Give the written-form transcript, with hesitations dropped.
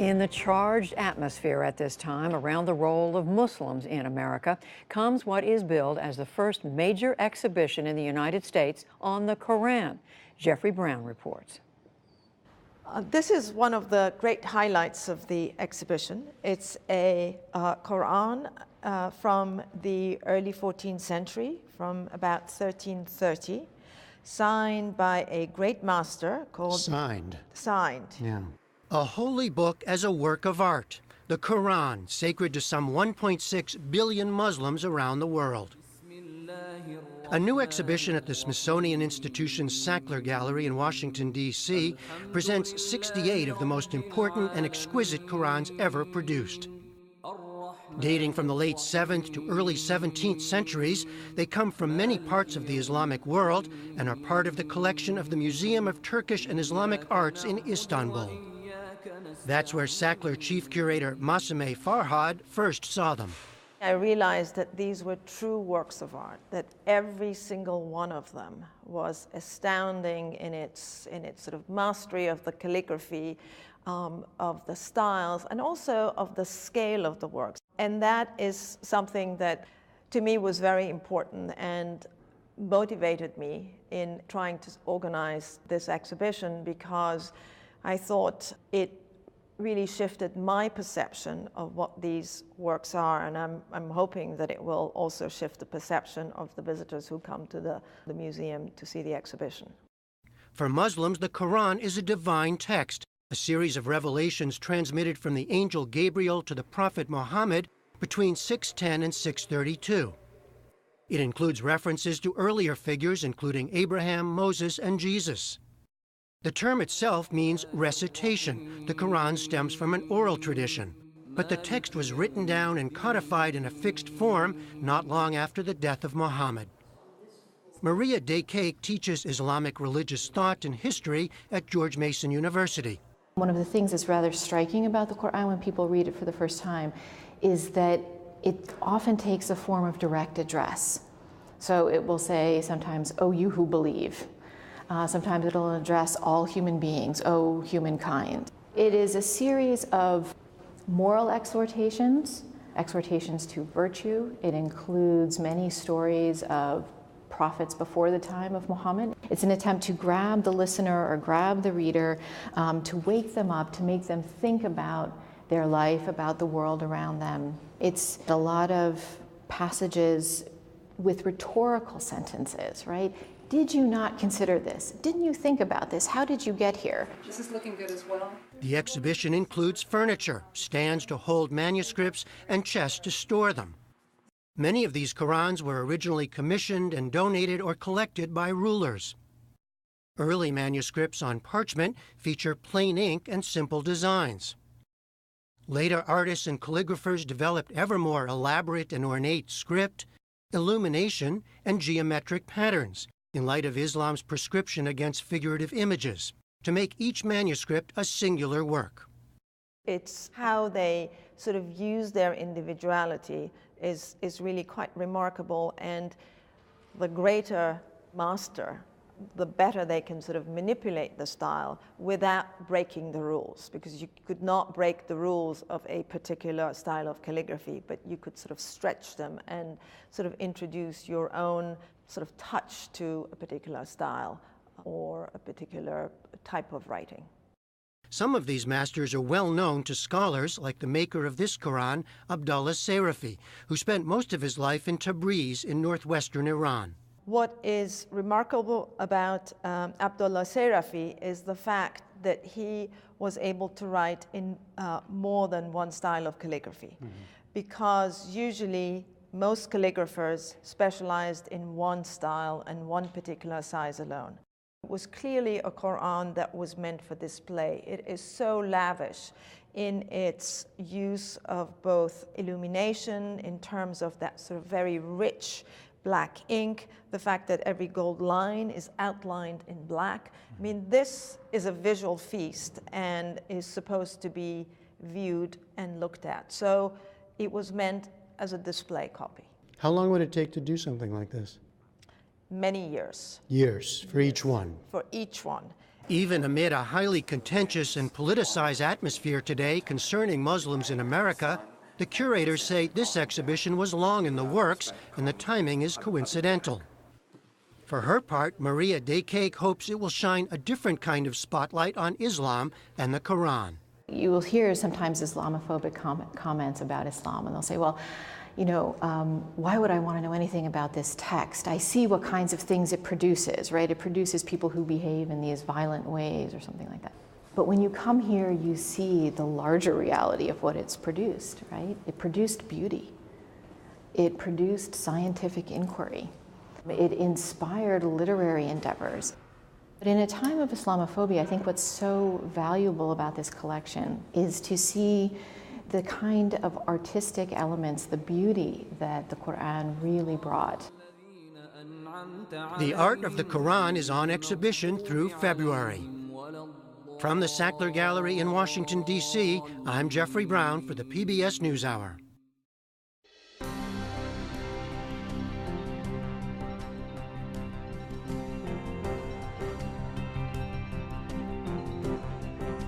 In the charged atmosphere at this time around the role of Muslims in America comes what is billed as the first major exhibition in the United States on the Quran. Jeffrey Brown reports. This is one of the great highlights of the exhibition. It's a Quran from the early 14th century, from about 1330, signed by a great master called... Signed. Yeah. A holy book as a work of art. The Quran, sacred to some 1.6 billion Muslims around the world. A new exhibition at the Smithsonian Institution's Sackler Gallery in Washington, D.C. presents 68 of the most important and exquisite Qurans ever produced. Dating from the late 7th to early 17th centuries, they come from many parts of the Islamic world and are part of the collection of the Museum of Turkish and Islamic Arts in Istanbul. That's where Sackler chief curator Masumeh Farhad first saw them. I realized that these were true works of art, that every single one of them was astounding in its sort of mastery of the calligraphy, of the styles, and also of the scale of the works. And that is something that, to me, was very important and motivated me in trying to organize this exhibition, because I thought it really shifted my perception of what these works are, and I'm hoping that it will also shift the perception of the visitors who come to the museum to see the exhibition. For Muslims, the Quran is a divine text, a series of revelations transmitted from the angel Gabriel to the prophet Muhammad between 610 and 632. It includes references to earlier figures, including Abraham, Moses, and Jesus. The term itself means recitation. The Quran stems from an oral tradition, but the text was written down and codified in a fixed form not long after the death of Muhammad. Maria Daycake teaches Islamic religious thought and history at George Mason University. One of the things that's rather striking about the Quran when people read it for the first time is that it often takes a form of direct address. So it will say sometimes, "O you who believe." Sometimes it'll address all human beings, "O humankind." It is a series of moral exhortations, exhortations to virtue. It includes many stories of prophets before the time of Muhammad. It's an attempt to grab the listener or grab the reader, to wake them up, to make them think about their life, about the world around them. It's a lot of passages with rhetorical sentences, right? Did you not consider this? Didn't you think about this? How did you get here? This is looking good as well. The exhibition includes furniture, stands to hold manuscripts, and chests to store them. Many of these Qurans were originally commissioned and donated or collected by rulers. Early manuscripts on parchment feature plain ink and simple designs. Later artists and calligraphers developed ever more elaborate and ornate script, illumination, and geometric patterns, in light of Islam's prescription against figurative images, to make each manuscript a singular work. It's how they sort of use their individuality is really quite remarkable, and the greater master, the better they can sort of manipulate the style without breaking the rules, because you could not break the rules of a particular style of calligraphy, but you could sort of stretch them and sort of introduce your own sort of touch to a particular style or a particular type of writing. Some of these masters are well known to scholars, like the maker of this Quran, Abdullah Sarafi, who spent most of his life in Tabriz in northwestern Iran. What is remarkable about Abdullah Sarafi is the fact that he was able to write in more than one style of calligraphy, because usually most calligraphers specialized in one style and one particular size alone. It was clearly a Quran that was meant for display. It is so lavish in its use of both illumination in terms of that sort of very rich black ink, the fact that every gold line is outlined in black. I mean, this is a visual feast and is supposed to be viewed and looked at. So it was meant as a display copy. How long would it take to do something like this? Many years. Years for each one? For each one. Even amid a highly contentious and politicized atmosphere today concerning Muslims in America, the curators say this exhibition was long in the works and the timing is coincidental. For her part, Maria Daycake hopes it will shine a different kind of spotlight on Islam and the Quran. You will hear sometimes Islamophobic comments about Islam, and they'll say, well, you know, why would I want to know anything about this text? I see what kinds of things it produces, right? It produces people who behave in these violent ways or something like that. But when you come here, you see the larger reality of what it's produced, right? It produced beauty. It produced scientific inquiry. It inspired literary endeavors. But in a time of Islamophobia, I think what's so valuable about this collection is to see the kind of artistic elements, the beauty that the Quran really brought. The art of the Quran is on exhibition through February. From the Sackler Gallery in Washington, D.C., I'm Jeffrey Brown for the PBS NewsHour.